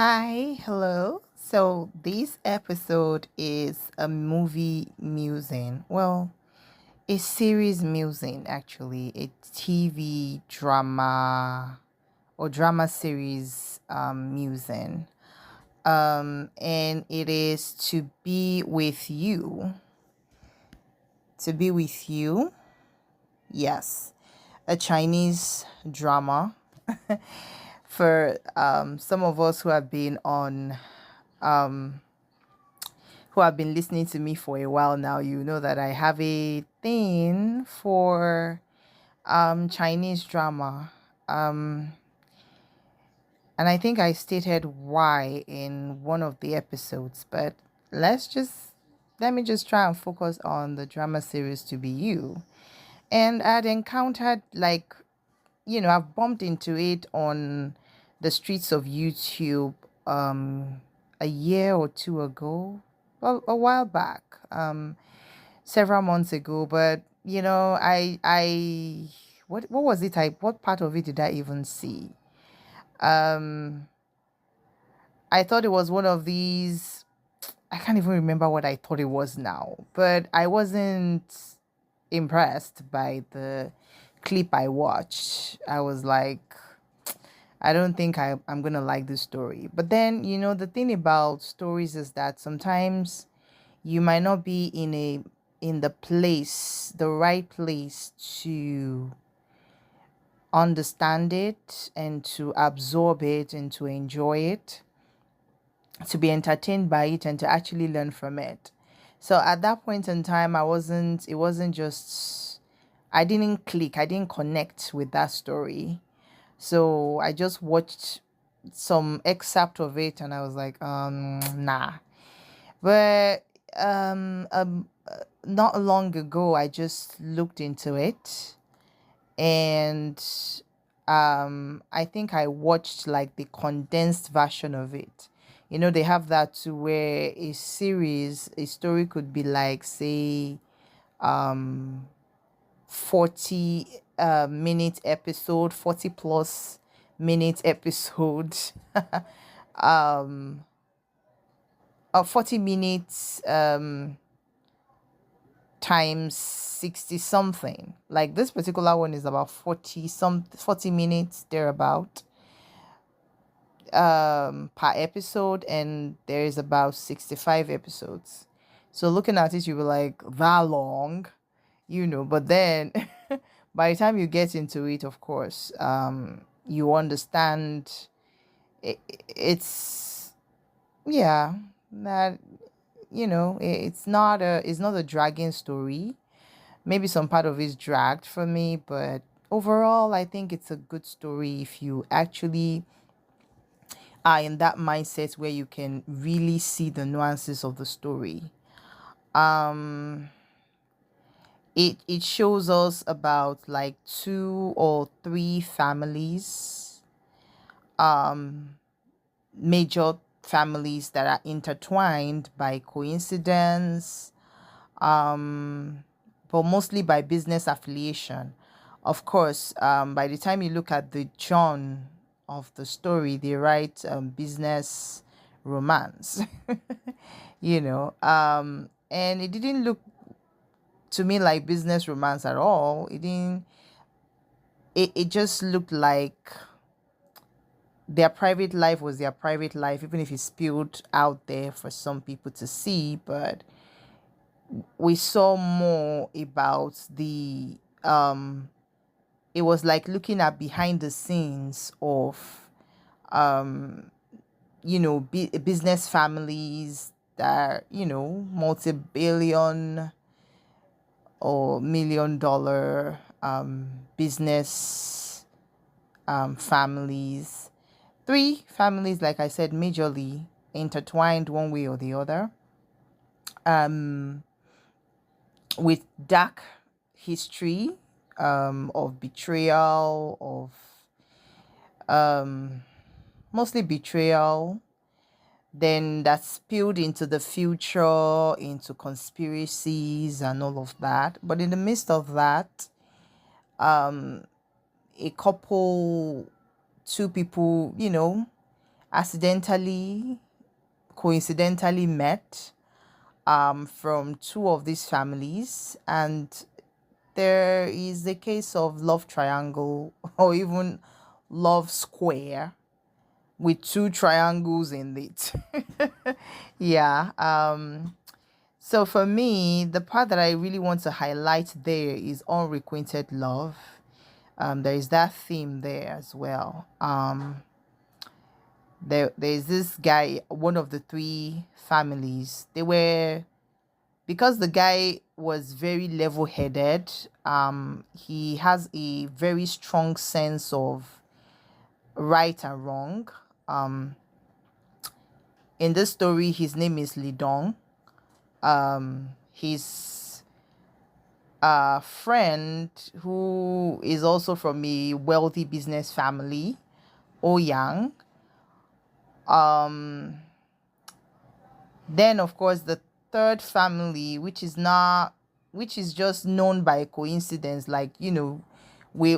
Hi, hello. So this episode is a movie musing. Well, a series musing actually, a TV drama or drama series musing. And it is to be with you. To be with you. Yes. A Chinese drama for some of us um who have been listening to me for a while now, you know that I have a thing for Chinese drama. Um and I think I stated why in one of the episodes, but let's just let me just try and focus on the drama series To Be You. And I'd encountered I've bumped into it on the streets of YouTube a year or two ago, well, a while back, several months ago. But what was it? What part of it did I even see? Um, I thought it was one of these. I can't even remember what I thought it was now, but I wasn't impressed by the clip I watched. I was like, I don't think I'm gonna like this story. But then, the thing about stories is that sometimes you might not be in the right place to understand it and to absorb it and to enjoy it, to be entertained by it and to actually learn from it. So at that point in time, it wasn't just, I didn't click, I didn't connect with that story. So I just watched some excerpt of it and I was like, nah. But not long ago, I just looked into it and I think I watched like the condensed version of it. They have that too, where a story could be like, say, um 40 minute episode, 40 plus minute episode, um 40 minutes times 60 something. Like this particular one is about 40 minutes thereabout per episode, and there is about 65 episodes. So looking at it, you were like, that long, but then by the time you get into it, of course, you understand it's, yeah, that it's not a dragging story. Maybe some part of it's dragged for me, but overall I think it's a good story if you actually are in that mindset where you can really see the nuances of the story. um it shows us about like two or three families, um major families that are intertwined by coincidence, um but mostly by business affiliation. Of course, by the time you look at the John of the story, they write business romance. And it didn't look to me like business romance at all. It just looked like their private life was their private life, even if it's spilled out there for some people to see. But we saw more about it was like looking at behind the scenes of um business families that multi-billion or million-dollar business families. Three families, like I said, majorly intertwined one way or the other, um with dark history, of betrayal, of um mostly betrayal, then that spilled into the future, into conspiracies and all of that. But in the midst of that, um a couple, two people, accidentally, coincidentally met from two of these families, and there is a case of love triangle or even love square with two triangles in it. Yeah. So for me, the part that I really want to highlight there is unrequited love. There is that theme there as well. There's this guy, one of the three families. They were, because the guy was very level-headed. He has a very strong sense of right and wrong. Um, in this story, his name is Lidong. His friend, who is also from a wealthy business family, Oyang. Um, then of course the third family, which is just known by coincidence, like, we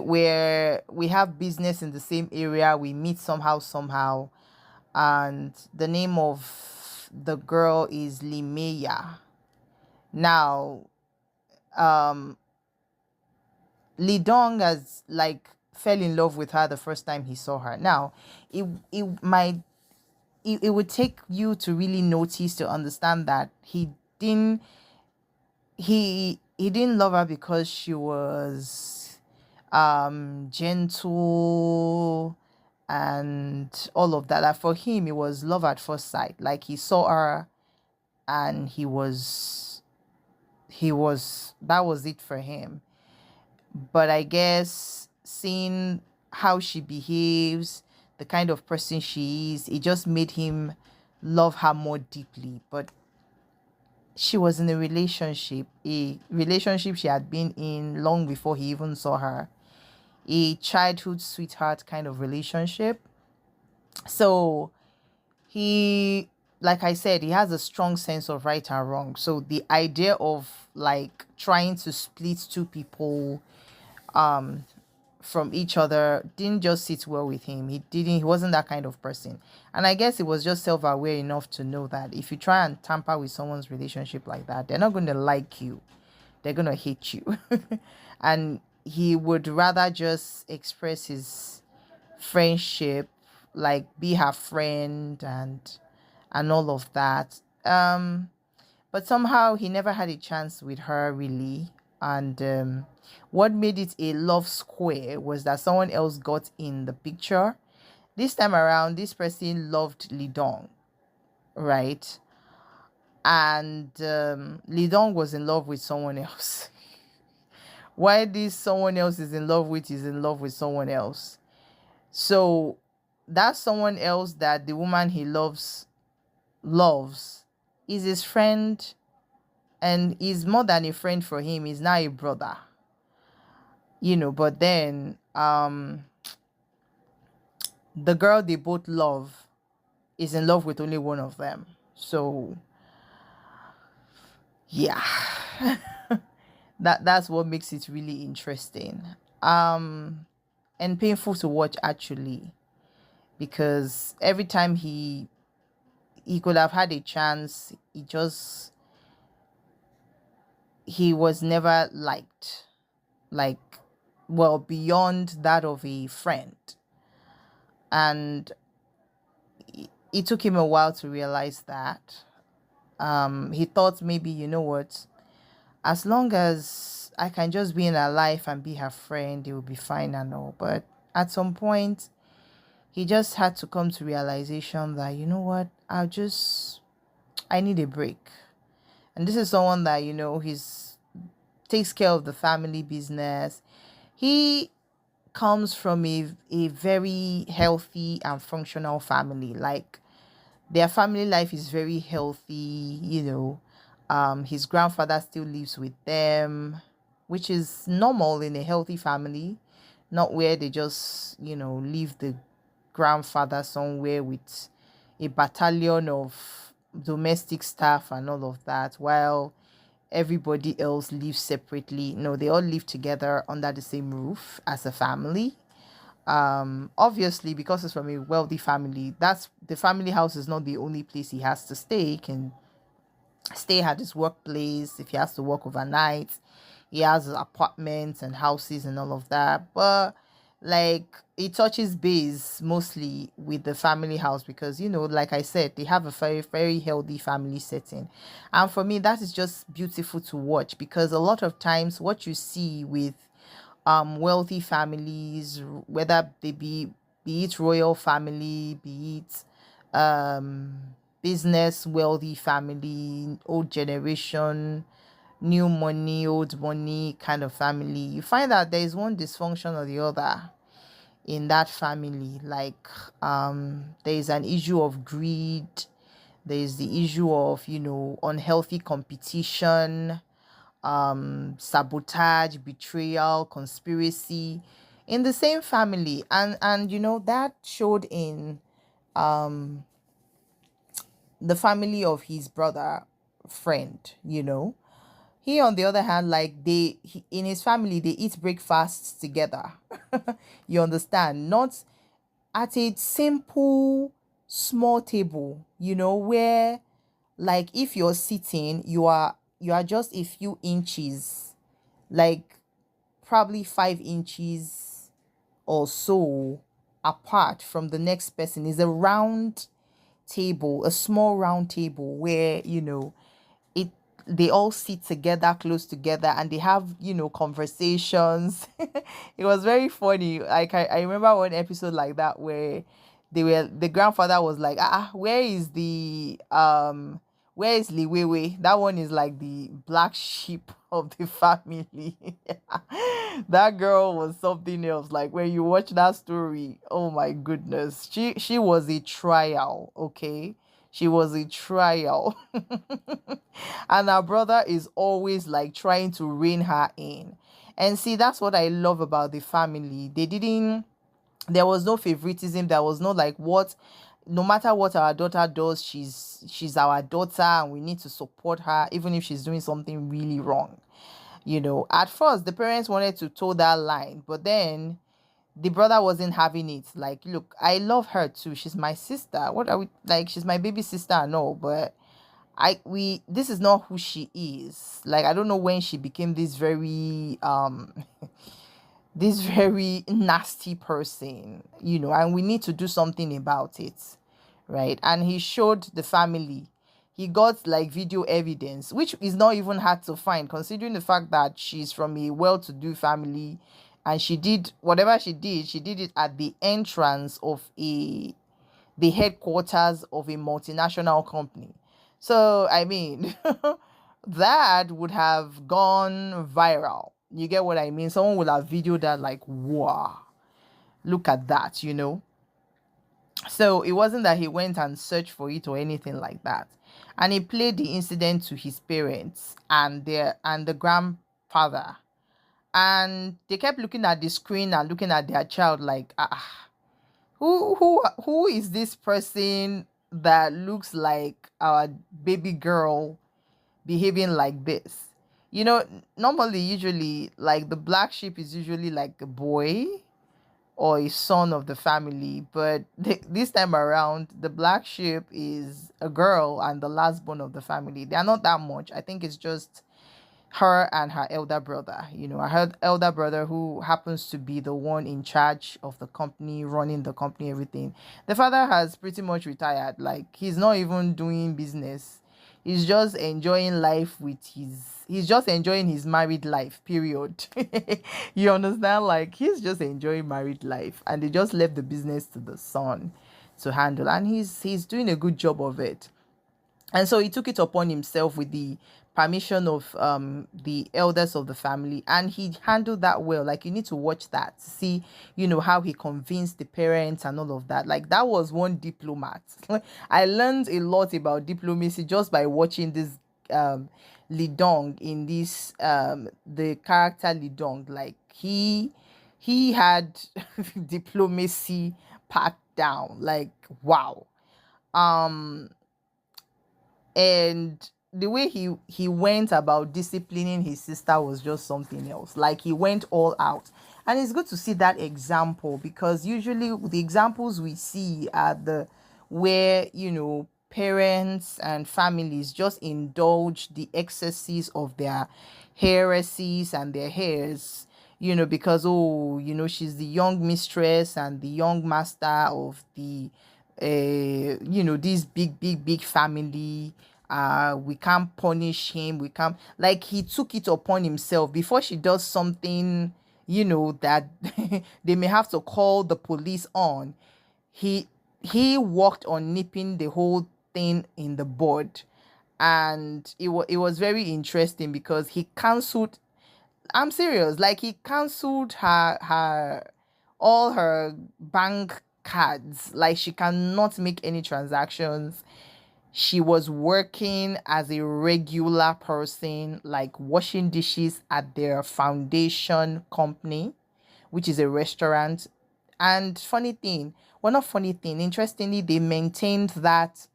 have business in the same area, we meet somehow, and the name of the girl is Limeya. Now, um, Li Dong has like fell in love with her the first time he saw her. Now, it might it would take you to really notice to understand that didn't he didn't love her because she was gentle and all of that. Like for him, it was love at first sight. Like he saw her and he was that was it for him. But I guess seeing how she behaves, the kind of person she is, it just made him love her more deeply. But she was in a relationship she had been in long before he even saw her, a childhood sweetheart kind of relationship. So he, like I said, he has a strong sense of right and wrong. So the idea of like trying to split two people from each other didn't just sit well with him. He wasn't that kind of person. And I guess he was just self-aware enough to know that if you try and tamper with someone's relationship like that, they're not going to like you. They're going to hate you. And he would rather just express his friendship, like be her friend and all of that. But somehow he never had a chance with her really. And what made it a love square was that someone else got in the picture. This time around, this person loved Lidong, right? And Lidong was in love with someone else. Why this someone else is in love with someone else. So that someone else that the woman he loves is his friend, and is more than a friend for him. He's now a brother. But then the girl they both love is in love with only one of them. So yeah. That's what makes it really interesting. And painful to watch actually, because every time he could have had a chance, he was never liked, like, well, beyond that of a friend. And it took him a while to realize that. He thought maybe, you know what, as long as I can just be in her life and be her friend, it will be fine and all. But at some point, he just had to come to realization that, you know what, I need a break. And this is someone that, he's takes care of the family business. He comes from a very healthy and functional family. Like, their family life is very healthy. His grandfather still lives with them, which is normal in a healthy family, not where they just, leave the grandfather somewhere with a battalion of domestic staff and all of that, while everybody else lives separately. No, they all live together under the same roof as a family. Obviously, because it's from a wealthy family, that's the family house is not the only place he has to stay. He can stay at his workplace if he has to work overnight. He has apartments and houses and all of that. But like it touches base mostly with the family house because like I said, they have a very, very healthy family setting. And for me, that is just beautiful to watch because a lot of times what you see with wealthy families, whether they be it royal family, be it business wealthy family, old generation, new money, old money kind of family, you find that there is one dysfunction or the other in that family. Like there is an issue of greed, there is the issue of unhealthy competition, sabotage, betrayal, conspiracy in the same family. And that showed in the family of his brother friend. He, on the other hand, like in his family, they eat breakfasts together. You understand? Not at a simple small table, where like if you're sitting, you are just a few inches, like probably 5 inches or so apart from the next person. Is a round table, a small round table where it they all sit together, close together, and they have conversations. It was very funny. Like I remember one episode like that where the grandfather was like, where is Liwewe? That one is like the black sheep of the family. That girl was something else. Like when you watch that story, oh my goodness, she was a trial. Okay, she was a trial. And her brother is always like trying to rein her in. And see, that's what I love about the family. There was no favoritism. There was no like what, no matter what our daughter does, she's our daughter and we need to support her even if she's doing something really wrong. At first the parents wanted to toe that line, but then the brother wasn't having it. Like, look, I love her too. She's my sister. What are we like? She's my baby sister and all, but this is not who she is. Like, I don't know when she became this very this very nasty person, and we need to do something about it, right? And he showed the family. He got like video evidence, which is not even hard to find, considering the fact that she's from a well-to-do family, and she did whatever she did. She did it at the entrance of the headquarters of a multinational company. So, I mean, that would have gone viral. You get what I mean? Someone would have videoed that, like, wow, look at that. So, it wasn't that he went and searched for it or anything like that. And he played the incident to his parents and the grandfather. And they kept looking at the screen and looking at their child like, who is this person that looks like our baby girl behaving like this? Normally, usually, like the black sheep is usually like a boy or a son of the family, but this time around, the black sheep is a girl and the last born of the family. They are not that much. I think it's just her and her elder brother. Her elder brother, who happens to be the one in charge of the company, running the company, everything. The father has pretty much retired. Like, he's not even doing business. He's just enjoying life he's just enjoying his married life, period. You understand? Like, he's just enjoying married life, and they just left the business to the son to handle, and he's doing a good job of it. And so he took it upon himself with the permission of the elders of the family, and he handled that well. Like, you need to watch that to see how he convinced the parents and all of that. Like, that was one diplomat. I learned a lot about diplomacy just by watching this Lidong in this the character Lidong. Like, he had diplomacy packed down. Like, wow. um and the way he went about disciplining his sister was just something else. Like, he went all out. And it's good to see that example, because usually the examples we see are the where, parents and families just indulge the excesses of their heresies and their heirs, because, oh, she's the young mistress and the young master of the this big family. We can't punish him. We can't, like, he took it upon himself before she does something, that they may have to call the police on. He worked on nipping the whole thing in the bud. And it was very interesting because he cancelled, I'm serious, like, he cancelled her all her bank cards. Like, she cannot make any transactions. She was working as a regular person, like washing dishes at their foundation company, which is a restaurant. And funny thing, well, not funny thing, interestingly, they maintained that,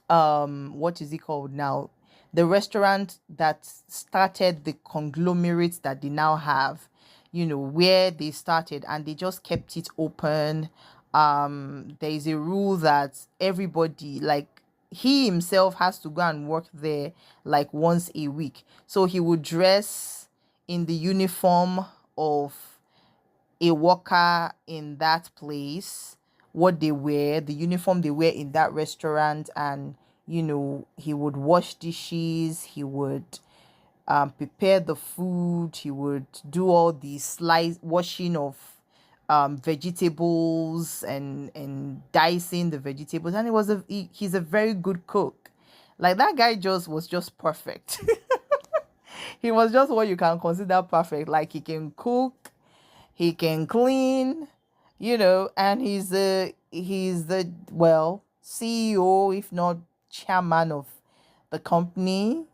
what is it called now, the restaurant that started the conglomerate that they now have, where they started, and they just kept it open. There is a rule that everybody, like, he himself has to go and work there like once a week, so he would dress in the uniform of a worker in that place, what they wear, the uniform they wear in that restaurant. And he would wash dishes, he would prepare the food, he would do all the slice washing of vegetables, and dicing the vegetables. And he's a very good cook. Like, that guy just was just perfect. He was just what you can consider perfect. Like, he can cook, he can clean, and he's the well, CEO, if not chairman of the company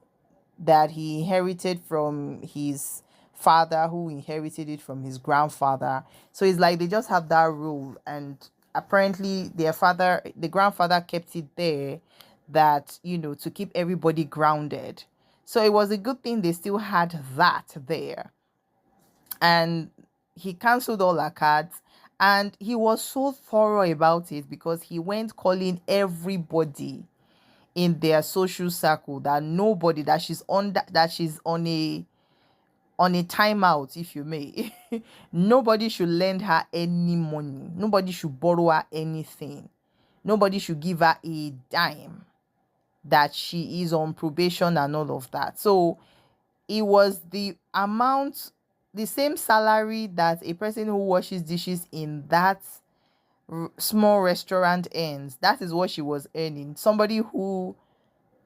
that he inherited from his father, who inherited it from his grandfather. So it's like they just have that rule, and apparently the grandfather kept it there, that, to keep everybody grounded. So it was a good thing they still had that there. And he canceled all her cards, and he was so thorough about it, because he went calling everybody in their social circle, that nobody, that she's on a timeout, if you may. Nobody should lend her any money, nobody should borrow her anything, nobody should give her a dime, that she is on probation and all of that. So it was the amount, the same salary that a person who washes dishes in that small restaurant earns. That is what she was earning. Somebody who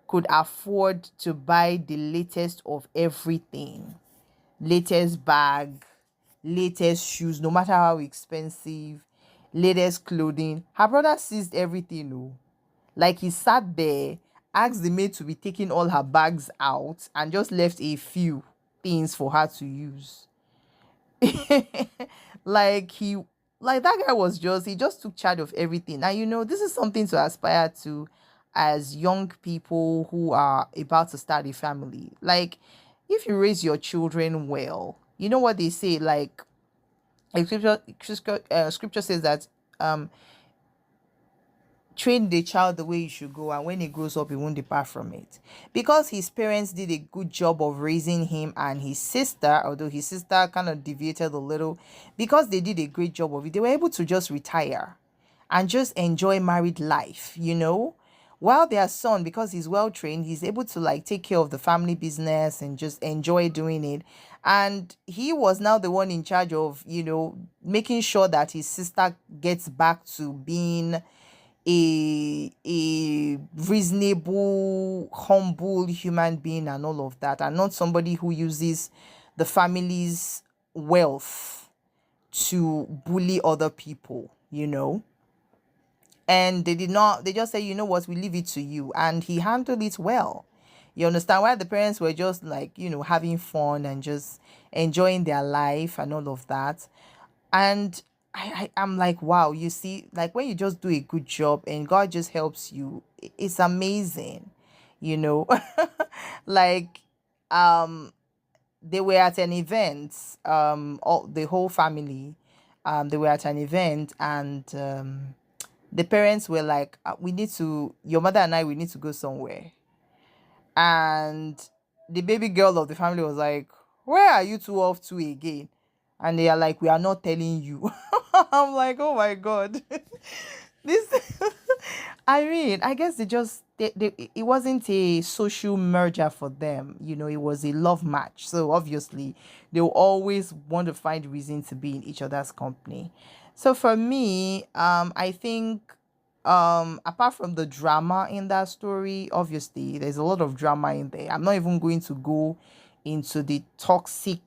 could afford to buy the latest of everything, latest bag, latest shoes, no matter how expensive, latest clothing. Her brother seized everything. Oh. Like, he sat there, asked the maid to be taking all her bags out, and just left a few things for her to use. like he like that guy was just he just took charge of everything. And this is something to aspire to as young people who are about to start a family. Like, if you raise your children well, you know what they say, like, scripture says that, train the child the way you should go, and when he grows up he won't depart from it. Because his parents did a good job of raising him and his sister, although his sister kind of deviated a little, because they did a great job of it, they were able to just retire and just enjoy married life, while their son, because he's well trained, he's able to, like, take care of the family business and just enjoy doing it. And he was now the one in charge of, making sure that his sister gets back to being a reasonable, humble human being and all of that, and not somebody who uses the family's wealth to bully other people. And they just say, what, we leave it to you. And he handled it well. You understand why the parents were just, like, having fun and just enjoying their life and all of that. And I'm like, wow, you see, like, when you just do a good job and God just helps you, it's amazing, you know. Like, um they were at an event, all the whole family, they were at an event, and the parents were like, we need to, your mother and I, we need to go somewhere. And the baby girl of the family was like, where are you two off to again? And they are like, we are not telling you. I'm like, oh my god. This I mean, I guess it wasn't a social merger for them, it was a love match. So obviously they'll always want to find reason to be in each other's company. So for me, I think, apart from the drama in that story, obviously there's a lot of drama in there. I'm not even going to go into the toxic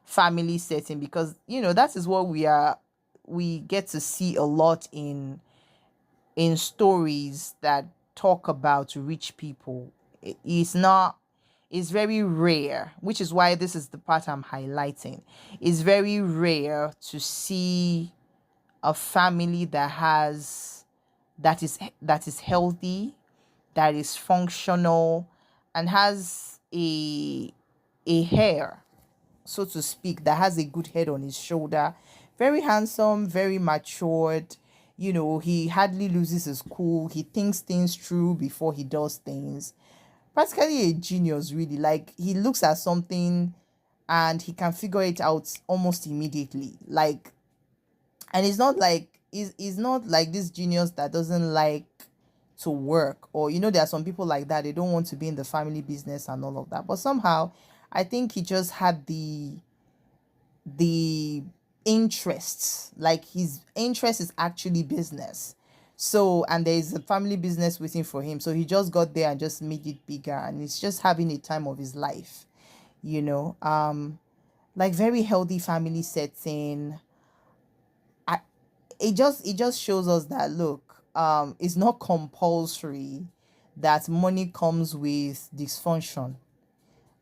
family setting, because that is what we get to see a lot in stories that talk about rich people. It's not, it's very rare, which is why this is the part I'm highlighting. It's very rare to see a family that is healthy, that is functional, and has a hair, so to speak, that has a good head on his shoulder. Very handsome, very matured. He hardly loses his cool. He thinks things through before he does things. Practically a genius, really. Like, he looks at something and he can figure it out almost immediately. Like, and he's not like this genius that doesn't like to work, or there are some people like that, they don't want to be in the family business and all of that, but somehow I think he just had the interests. Like, his interest is actually business. So, and there is a family business waiting for him, so he just got there and just made it bigger, and he's just having a time of his life, you know like, very healthy family setting. I, it just shows us that, look, it's not compulsory that money comes with dysfunction.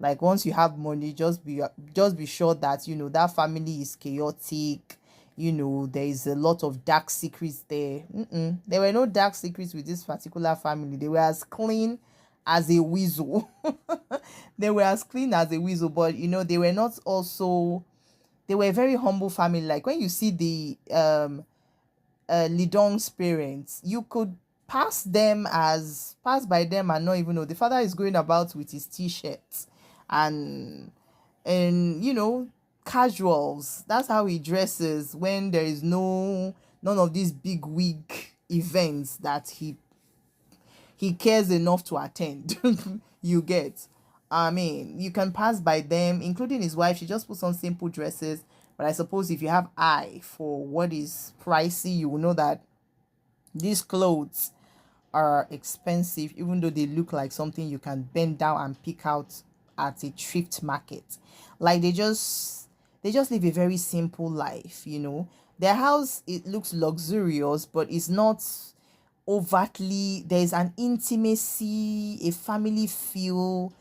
Like, once you have money, just be sure that that family is chaotic. There is a lot of dark secrets there. There were no dark secrets with this particular family. They were as clean as a weasel. They were as clean as a weasel, but they were not also, they were a very humble family. Like, when you see the Lidong's parents, you could pass by them and not even know the father is going about with his t-shirts and casuals. That's how he dresses when there is none of these big wig events that he cares enough to attend. You get, I mean, you can pass by them, including his wife. She just puts on simple dresses, but I suppose if you have eye for what is pricey, you will know that these clothes are expensive, even though they look like something you can bend down and pick out at a thrift market. Like, they just live a very simple life. Their house, it looks luxurious, but it's not overtly. There's an intimacy, a family feel,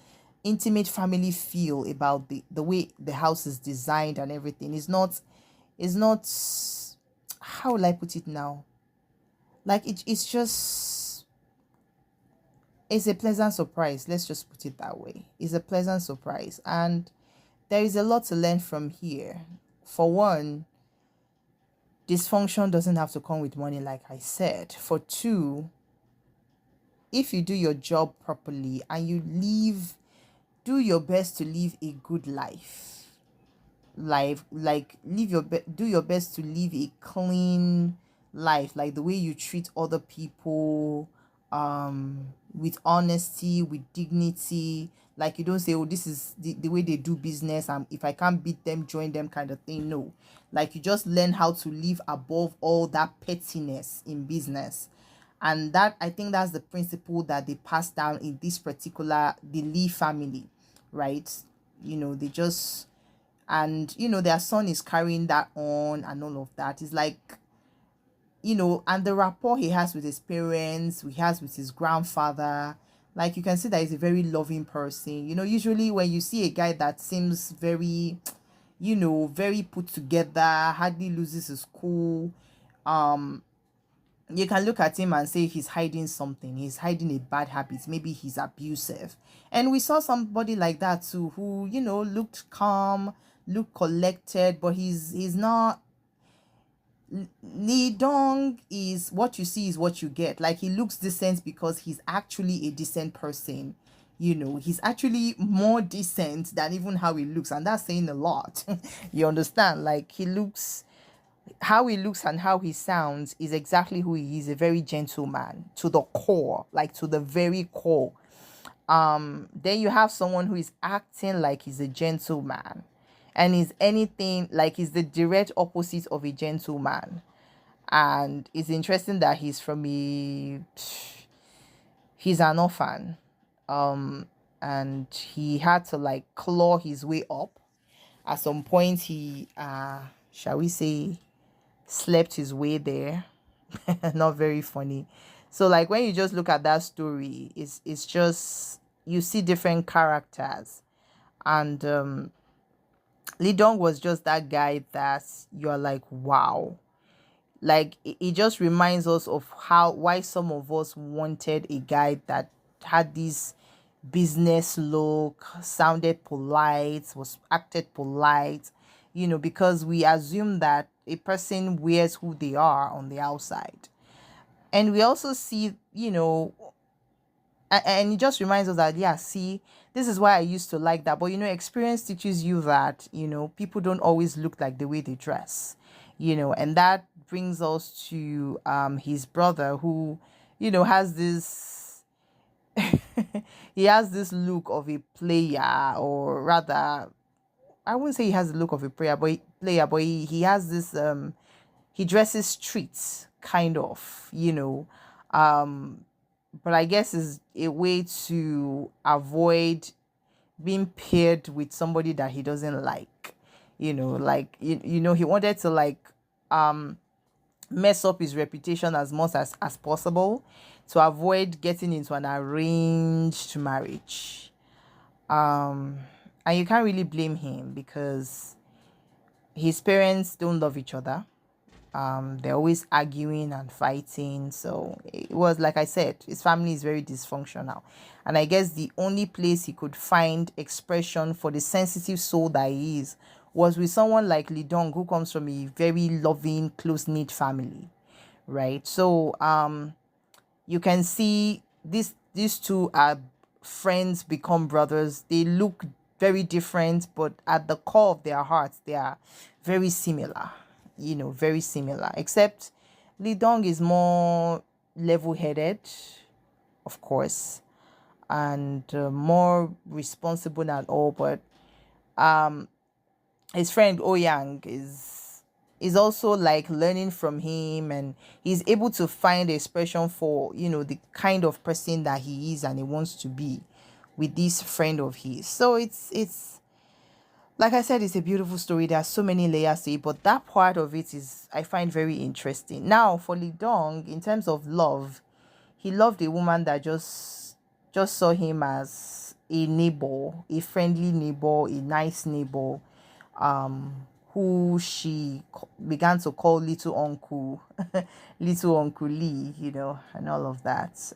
intimate family feel about the way the house is designed and everything. It's not, how will I put it now? Like, it's just, it's a pleasant surprise. Let's just put it that way. It's a pleasant surprise. And there is a lot to learn from here. For one, dysfunction doesn't have to come with money, like I said. For two, if you do your job properly and do your best to live a good life, like, do your best to live a clean life, like the way you treat other people, with honesty, with dignity. Like, you don't say, oh, this is the way they do business, and if I can't beat them, join them, kind of thing. No. Like, you just learn how to live above all that pettiness in business. And that, I think, that's the principle that they passed down in this particular, the Lee family, right? They just, and their son is carrying that on and all of that. It's like, and the rapport he has with his parents, he has with his grandfather, like, you can see that he's a very loving person. Usually when you see a guy that seems very, very put together, hardly loses his cool, you can look at him and say he's hiding something. He's hiding a bad habit. Maybe he's abusive. And we saw somebody like that too, who, looked calm, looked collected, but he's not. Lee Dong is what you see is what you get. Like, he looks decent because he's actually a decent person. He's actually more decent than even how he looks, and that's saying a lot. You understand? Like, how he looks and how he sounds is exactly who he is, a very gentleman to the core, like to the very core. Then you have someone who is acting like he's a gentleman and is anything like he's the direct opposite of a gentleman. And it's interesting that he's an orphan. And he had to like claw his way up. At some point he shall we say slept his way there. Not very funny. So like when you just look at that story, it's just you see different characters. And Lee Dong was just that guy that you're like, wow. Like it just reminds us of why some of us wanted a guy that had this business look, sounded polite, was acted polite, because we assume that a person wears who they are on the outside. And we also see, and it just reminds us that, yeah, see, this is why I used to like that. But experience teaches you that, people don't always look like the way they dress, and that brings us to his brother, who, has this he has this look of a player, or rather, I wouldn't say he has the look of a player, but he has this he dresses streets kind of, but I guess is a way to avoid being paired with somebody that he doesn't like. Like he wanted to like mess up his reputation as much as possible to avoid getting into an arranged marriage. And you can't really blame him because his parents don't love each other. They're always arguing and fighting. So it was, like I said, his family is very dysfunctional. And I guess the only place he could find expression for the sensitive soul that he is was with someone like Lee Dong, who comes from a very loving, close-knit family, right? So you can see these two are friends become brothers. They look very different, but at the core of their hearts, they are very similar. Very similar. Except Lee Dong is more level-headed, of course, and more responsible than all. But his friend Oyang is also like learning from him, and he's able to find expression for the kind of person that he is and he wants to be with this friend of his. So it's like I said, it's a beautiful story. There are so many layers to it, but that part of it is I find very interesting. Now for Lee Dong, in terms of love, he loved a woman that just saw him as a neighbor, a friendly neighbor, a nice neighbor, who she began to call little uncle, little uncle Lee, and all of that.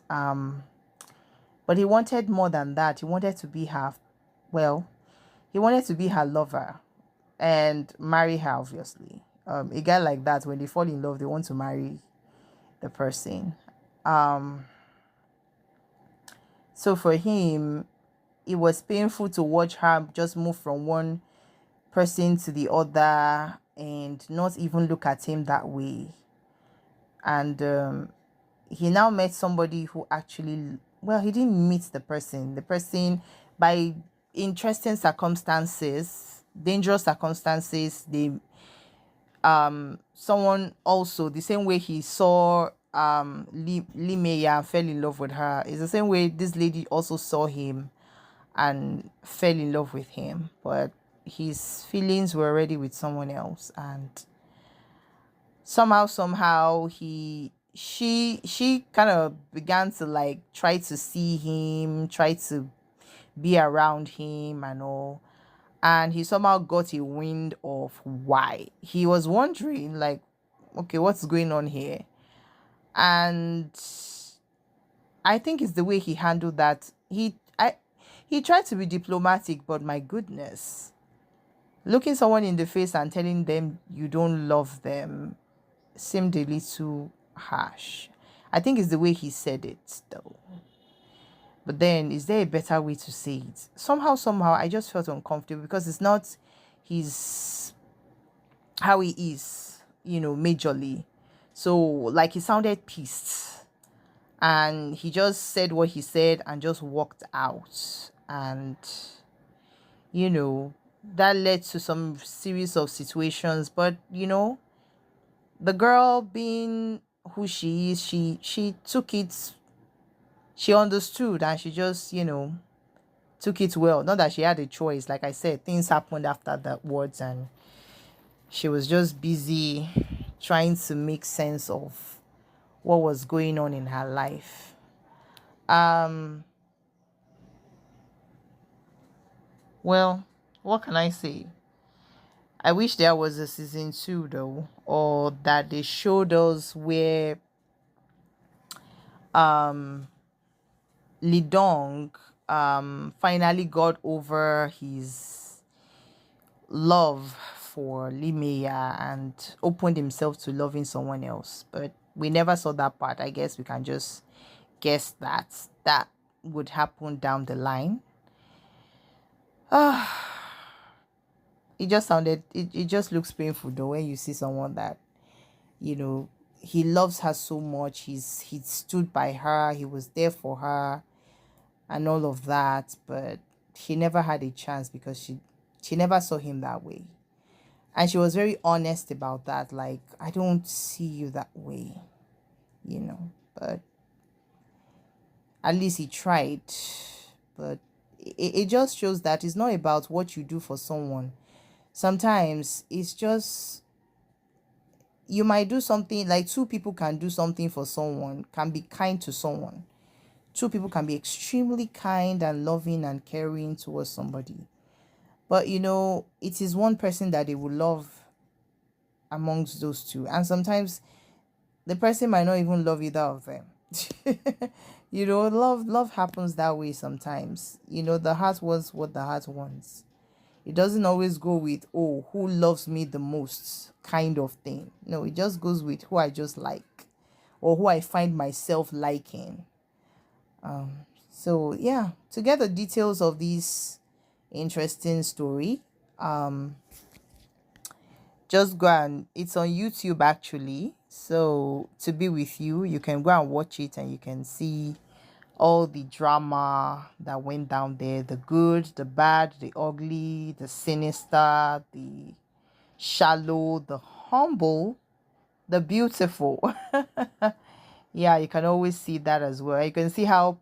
But he wanted more than that. He wanted to be her, well, he wanted to be her lover and marry her, obviously. A guy like that, when they fall in love, they want to marry the person. So for him, it was painful to watch her just move from one person to the other and not even look at him that way. And he now met somebody who actually, well, he didn't meet the person. The person, by interesting circumstances, dangerous circumstances, they someone also, the same way he saw Lee Meya and fell in love with her, is the same way this lady also saw him and fell in love with him, but his feelings were already with someone else. And somehow she kind of began to like try to see him, try to be around him and all. And he somehow got a wind of why. He was wondering like, okay, what's going on here? And I think it's the way he handled that. He tried to be diplomatic, but my goodness, looking someone in the face and telling them you don't love them seemed a little harsh. I think it's the way he said it though. But then, is there a better way to say it? Somehow, I just felt uncomfortable because it's not his how he is, majorly. So, like, he sounded pissed, and he just said what he said and just walked out. And you know, that led to some series of situations. But the girl, being who she is, she took it, she understood, and she just took it well. Not that she had a choice. Like I said, things happened after that words, and she was just busy trying to make sense of what was going on in her life. Um, well, what can I say? I wish there was a season two though, or that they showed us where um Lidong finally got over his love for Limeya and opened himself to loving someone else. But we never saw that part. I guess we can just guess that that would happen down the line. It just looks painful though when you see someone that, you know, he loves her so much. He stood by her, he was there for her and all of that, but he never had a chance because she never saw him that way. And she was very honest about that. Like, I don't see you that way, But at least he tried. But it just shows that it's not about what you do for someone. Sometimes it's just, you might do something, like two people can do something for someone, can be kind to someone. Two people can be extremely kind and loving and caring towards somebody. But it is one person that they will love amongst those two. And sometimes the person might not even love either of them. Love happens that way sometimes. The heart wants what the heart wants. It doesn't always go with, oh, who loves me the most kind of thing. No, it just goes with who I just like or who I find myself liking. So yeah, to get the details of this interesting story, just go, and it's on YouTube actually. So to be with you, you can go and watch it and you can see all the drama that went down there, the good, the bad, the ugly, the sinister, the shallow, the humble, the beautiful. Yeah, you can always see that as well. You can see how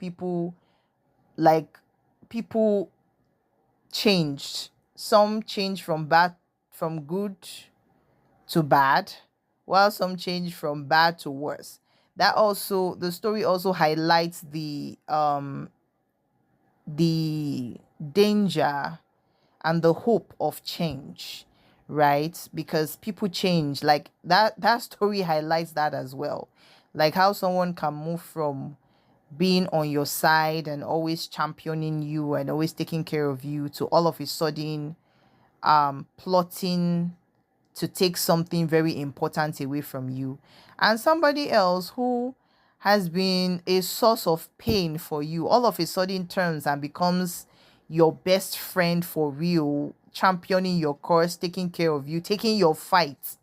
like people changed. Some changed from good to bad, while some change from bad to worse. That also, the story also highlights the danger and the hope of change, right? Because people change. Like that story highlights that as well. Like how someone can move from being on your side and always championing you and always taking care of you to all of a sudden plotting to take something very important away from you, and somebody else who has been a source of pain for you all of a sudden turns and becomes your best friend for real, championing your cause, taking care of you, taking your fight.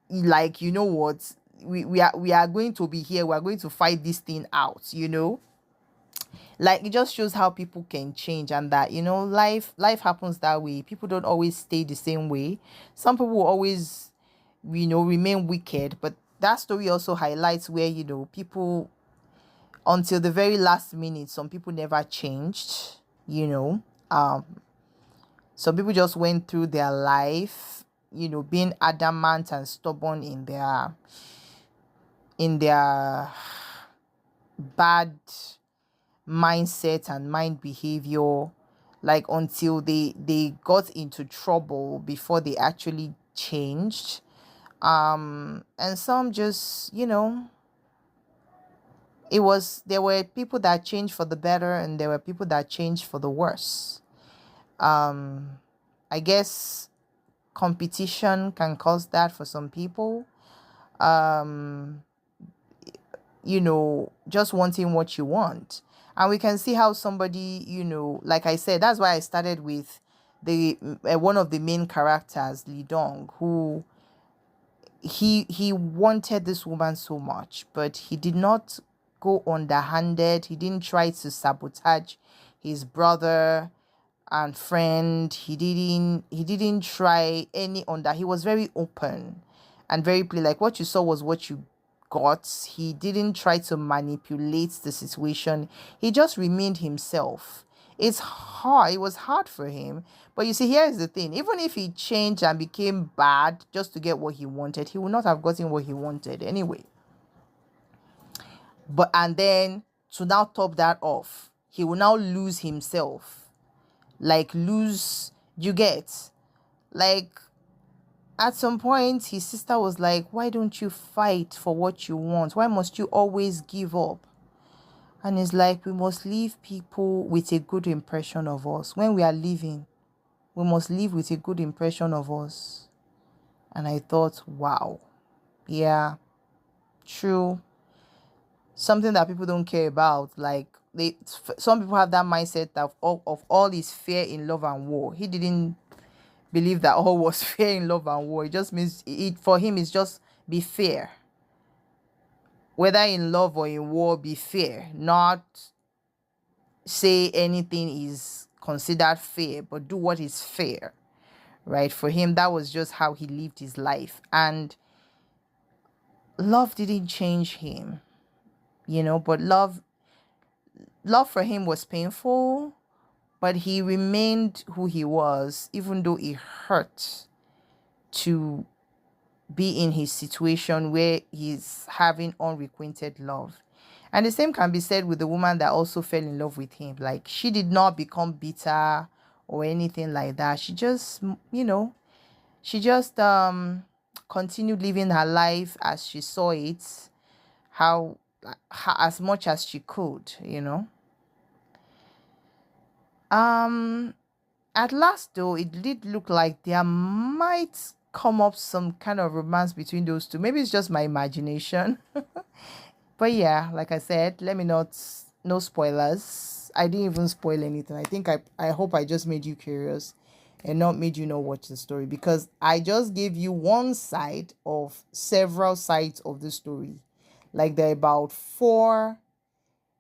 Like, you know what, we are going to be here, we are going to fight this thing out. Like, it just shows how people can change, and that life happens that way. People don't always stay the same way. Some people will always remain wicked, but that story also highlights where people, until the very last minute, some people never changed. Some people just went through their life being adamant and stubborn in their bad mindset and mind behavior, like until they got into trouble before they actually changed. And some just There were people that changed for the better and there were people that changed for the worse. Um, I guess competition can cause that for some people. Um, just wanting what you want. And we can see how somebody, like I said, that's why I started with the one of the main characters, Lee Dong, who he wanted this woman so much, but he did not go underhanded. He didn't try to sabotage his brother and friend. He didn't try any on that. He was very open and very plain. Like what you saw was what you got. He didn't try to manipulate the situation. He just remained himself. It's hard. It was hard for him. But you see, here's the thing. Even if he changed and became bad just to get what he wanted, he would not have gotten what he wanted anyway. But and then to now top that off, he will now lose himself. Like lose, you get, like, at some point his sister was like, why don't you fight for what you want? Why must you always give up? And it's like, we must leave people with a good impression of us. When we are leaving, we must leave with a good impression of us. And I thought, wow, yeah, true. Something that people don't care about. Like, some people have that mindset of all is fair in love and war. He didn't believe that all was fair in love and war. It just means it for him is just be fair. Whether in love or in war, be fair. Not say anything is considered fair, but do what is fair. Right? For him, that was just how he lived his life. And love didn't change him, but love for him was painful, but he remained who he was, even though it hurt to be in his situation where he's having unrequited love. And the same can be said with the woman that also fell in love with him. Like, she did not become bitter or anything like that. She just, continued living her life as she saw it, how as much as she could. Um at last, though, it did look like there might come up some kind of romance between those two. Maybe it's just my imagination. But yeah, like I said, let me not, no spoilers. I didn't even spoil anything. I hope I just made you curious and not made you not watch the story, because I just gave you one side of several sides of the story. Like, there are about four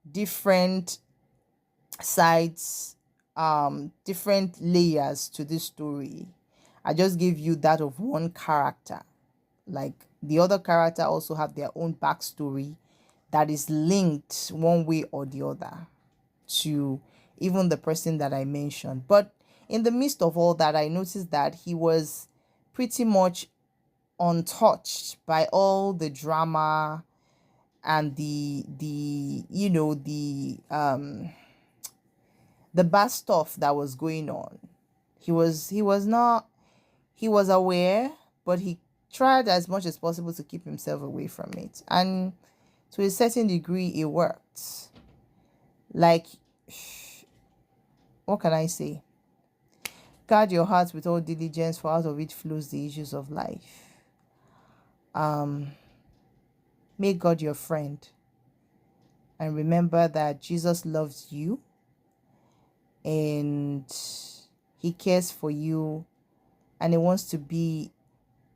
different sides, different layers to this story. I just gave you that of one character. Like, the other character also have their own backstory that is linked one way or the other to even the person that I mentioned. But in the midst of all that, I noticed that he was pretty much untouched by all the drama and the bad stuff that was going on. He was aware, but he tried as much as possible to keep himself away from it. And to a certain degree, it worked. Like, what can I say? Guard your heart with all diligence, for out of it flows the issues of life. Make God your friend. And remember that Jesus loves you and he cares for you and he wants to be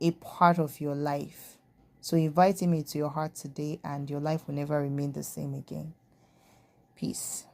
a part of your life. So invite him into your heart today and your life will never remain the same again. Peace.